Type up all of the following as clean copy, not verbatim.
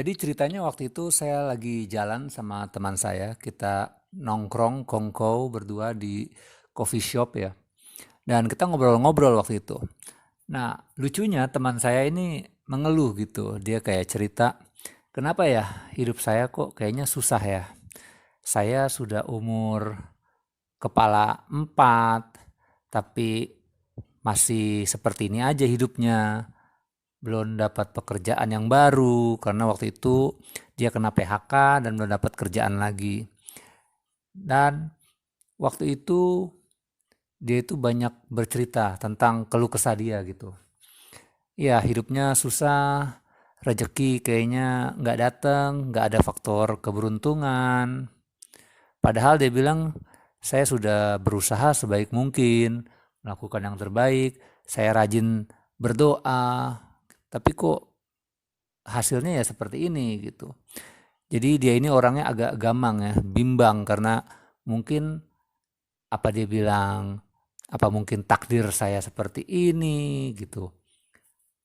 Jadi ceritanya waktu itu saya lagi jalan sama teman saya, kita nongkrong kongkow berdua di coffee shop ya. Dan kita ngobrol-ngobrol waktu itu. Nah, lucunya teman saya ini mengeluh gitu. Dia kayak cerita, kenapa ya hidup saya kok kayaknya susah ya. Saya sudah umur kepala 4, tapi masih seperti ini aja hidupnya. Belum dapat pekerjaan yang baru karena waktu itu dia kena PHK dan belum dapat kerjaan lagi. Dan waktu itu dia itu banyak bercerita tentang keluh kesah dia gitu. Ya hidupnya susah, rezeki kayaknya nggak datang, nggak ada faktor keberuntungan. Padahal dia bilang saya sudah berusaha sebaik mungkin, melakukan yang terbaik, saya rajin berdoa, tapi kok hasilnya ya seperti ini gitu. Jadi dia ini orangnya agak gamang ya, bimbang karena mungkin apa dia bilang, apa mungkin takdir saya seperti ini gitu.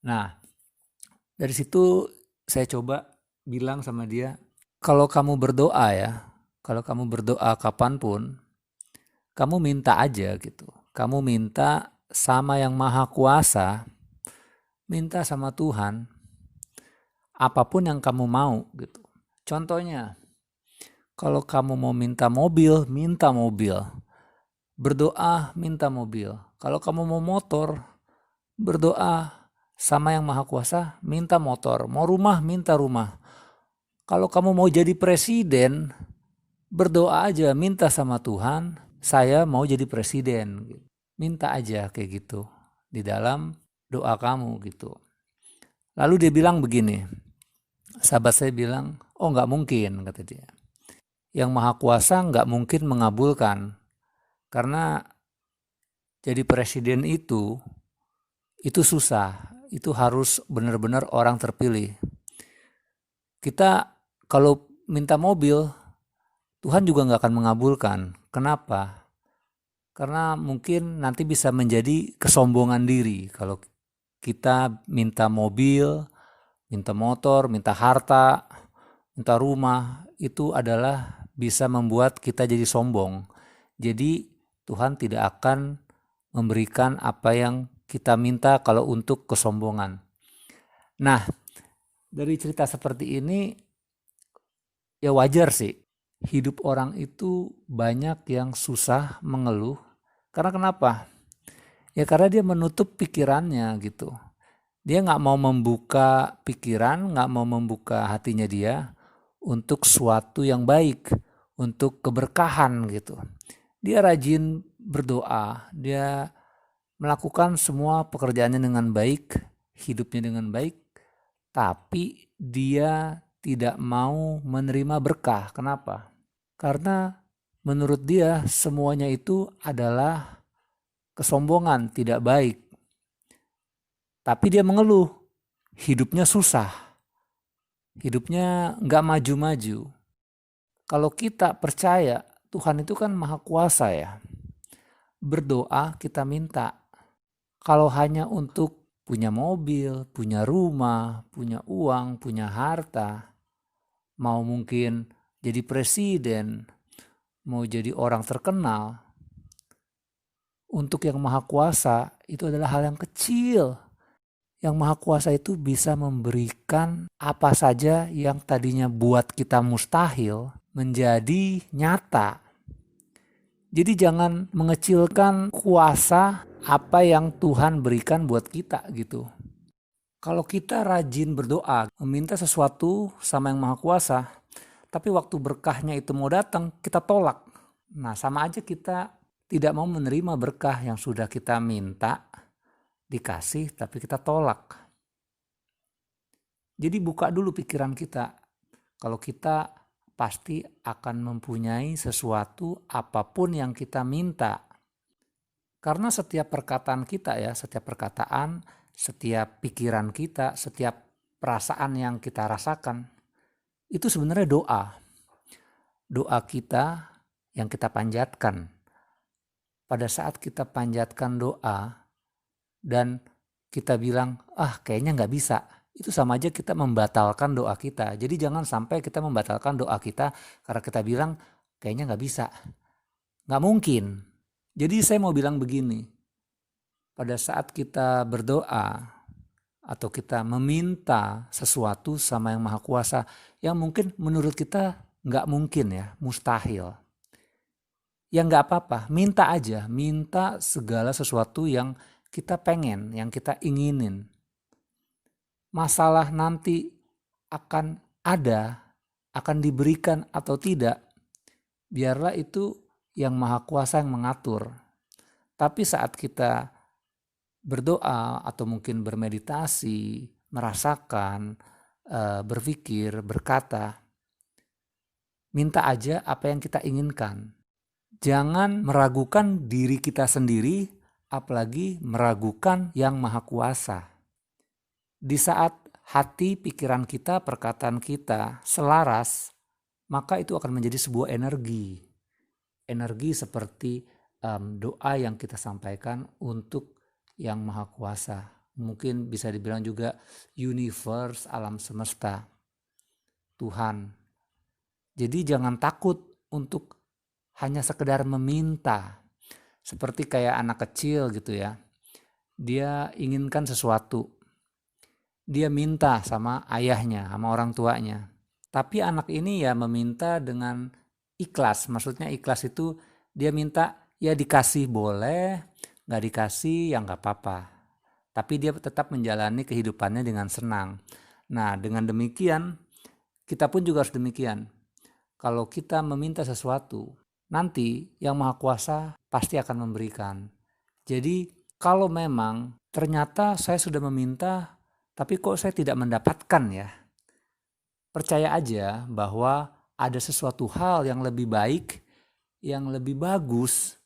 Nah, dari situ saya coba bilang sama dia, kalau kamu berdoa ya, kalau kamu berdoa kapanpun, kamu minta aja gitu. Kamu minta sama yang maha kuasa, minta sama Tuhan, apapun yang kamu mau gitu. Contohnya, kalau kamu mau minta mobil, minta mobil. Berdoa, minta mobil. Kalau kamu mau motor, berdoa sama yang maha kuasa, minta motor. Mau rumah, minta rumah. Kalau kamu mau jadi presiden, berdoa aja, minta sama Tuhan, saya mau jadi presiden. Minta aja kayak gitu di dalam doa kamu gitu. Lalu dia bilang begini, sahabat saya bilang, oh nggak mungkin, kata dia. Yang maha kuasa nggak mungkin mengabulkan, karena jadi presiden itu susah, itu harus benar-benar orang terpilih. Kita kalau minta mobil, Tuhan juga nggak akan mengabulkan. Kenapa? Karena mungkin nanti bisa menjadi kesombongan diri. Kalau kita minta mobil, minta motor, minta harta, minta rumah, itu adalah bisa membuat kita jadi sombong. Jadi Tuhan tidak akan memberikan apa yang kita minta kalau untuk kesombongan. Nah, dari cerita seperti ini ya wajar sih. Hidup orang itu banyak yang susah mengeluh. Karena kenapa? Ya karena dia menutup pikirannya gitu. Dia nggak mau membuka pikiran, nggak mau membuka hatinya dia untuk suatu yang baik, untuk keberkahan gitu. Dia rajin berdoa, dia melakukan semua pekerjaannya dengan baik, hidupnya dengan baik, tapi dia tidak mau menerima berkah. Kenapa? Karena menurut dia semuanya itu adalah kesombongan, tidak baik. Tapi dia mengeluh, hidupnya susah, hidupnya nggak maju-maju. Kalau kita percaya Tuhan itu kan maha kuasa ya, berdoa kita minta. Kalau hanya untuk punya mobil, punya rumah, punya uang, punya harta, mau mungkin jadi presiden, mau jadi orang terkenal, untuk yang maha kuasa itu adalah hal yang kecil. Yang maha kuasa itu bisa memberikan apa saja yang tadinya buat kita mustahil menjadi nyata. Jadi jangan mengecilkan kuasa apa yang Tuhan berikan buat kita gitu. Kalau kita rajin berdoa, meminta sesuatu sama yang maha kuasa, tapi waktu berkahnya itu mau datang, kita tolak. Nah sama aja kita tidak mau menerima berkah yang sudah kita minta, dikasih tapi kita tolak. Jadi buka dulu pikiran kita. Kalau kita pasti akan mempunyai sesuatu apapun yang kita minta. Karena setiap perkataan kita ya, setiap perkataan, setiap pikiran kita, setiap perasaan yang kita rasakan, itu sebenarnya doa. Doa kita yang kita panjatkan. Pada saat kita panjatkan doa dan kita bilang, kayaknya nggak bisa. itu sama aja kita membatalkan doa kita. Jadi jangan sampai kita membatalkan doa kita karena kita bilang kayaknya nggak bisa, nggak mungkin. Jadi saya mau bilang begini, pada saat kita berdoa atau kita meminta sesuatu sama yang Maha Kuasa yang mungkin menurut kita nggak mungkin ya, mustahil. Ya nggak apa-apa, minta aja, minta segala sesuatu yang kita pengen, yang kita inginin. Masalah nanti akan ada, akan diberikan atau tidak, biarlah itu yang Maha Kuasa yang mengatur. Tapi saat kita berdoa atau mungkin bermeditasi, merasakan, berpikir, berkata, minta aja apa yang kita inginkan. Jangan meragukan diri kita sendiri, apalagi meragukan yang Maha Kuasa. Di saat hati, pikiran kita, perkataan kita selaras, maka itu akan menjadi sebuah energi. Energi seperti doa yang kita sampaikan untuk yang Maha Kuasa. Mungkin bisa dibilang juga universe, alam semesta, Tuhan. Jadi jangan takut untuk hanya sekedar meminta. Seperti kayak anak kecil gitu ya. Dia inginkan sesuatu. Dia minta sama ayahnya, sama orang tuanya. Tapi anak ini ya meminta dengan ikhlas. Maksudnya ikhlas itu dia minta ya dikasih boleh, gak dikasih ya gak apa-apa. Tapi dia tetap menjalani kehidupannya dengan senang. Nah dengan demikian kita pun juga harus demikian. Kalau kita meminta sesuatu, nanti yang Maha Kuasa pasti akan memberikan. Jadi kalau memang ternyata saya sudah meminta tapi kok saya tidak mendapatkan ya, percaya aja bahwa ada sesuatu hal yang lebih baik, yang lebih bagus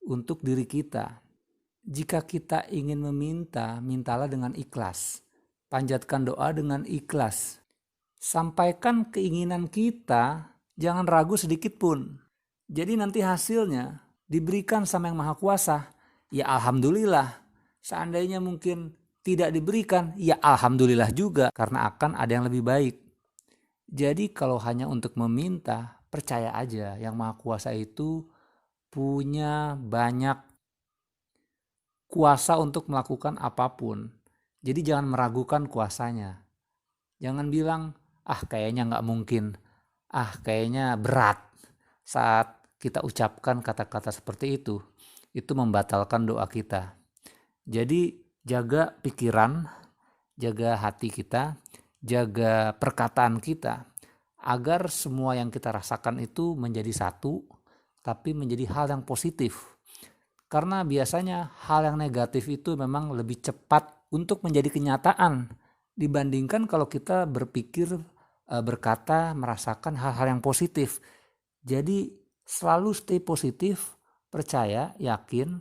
untuk diri kita. Jika kita ingin meminta, mintalah dengan ikhlas. Panjatkan doa dengan ikhlas. Sampaikan keinginan kita, jangan ragu sedikit pun. Jadi nanti hasilnya diberikan sama yang Maha Kuasa. Ya alhamdulillah. Seandainya mungkin tidak diberikan, ya alhamdulillah juga. Karena akan ada yang lebih baik. Jadi kalau hanya untuk meminta, percaya aja yang Maha Kuasa itu punya banyak kuasa untuk melakukan apapun. Jadi jangan meragukan kuasanya. Jangan bilang, kayaknya nggak mungkin. Kayaknya berat. Saat kita ucapkan kata-kata seperti itu membatalkan doa kita. Jadi jaga pikiran, jaga hati kita, jaga perkataan kita. Agar semua yang kita rasakan itu menjadi satu, tapi menjadi hal yang positif. Karena biasanya hal yang negatif itu memang lebih cepat untuk menjadi kenyataan dibandingkan kalau kita berpikir, berkata, merasakan hal-hal yang positif. Jadi selalu stay positif, percaya, yakin,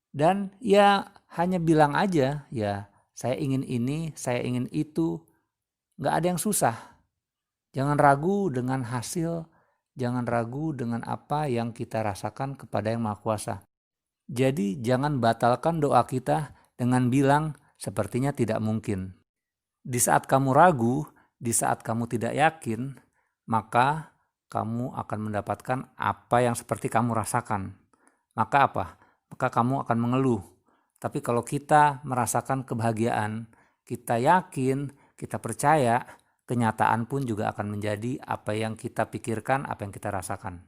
dan ya hanya bilang aja ya saya ingin ini, saya ingin itu. Gak ada yang susah. Jangan ragu dengan hasil, jangan ragu dengan apa yang kita rasakan kepada yang Maha Kuasa. Jadi jangan batalkan doa kita dengan bilang sepertinya tidak mungkin. Di saat kamu ragu, di saat kamu tidak yakin, maka kamu akan mendapatkan apa yang seperti kamu rasakan. Maka apa? Maka kamu akan mengeluh. Tapi kalau kita merasakan kebahagiaan, kita yakin, kita percaya, kenyataan pun juga akan menjadi apa yang kita pikirkan, apa yang kita rasakan.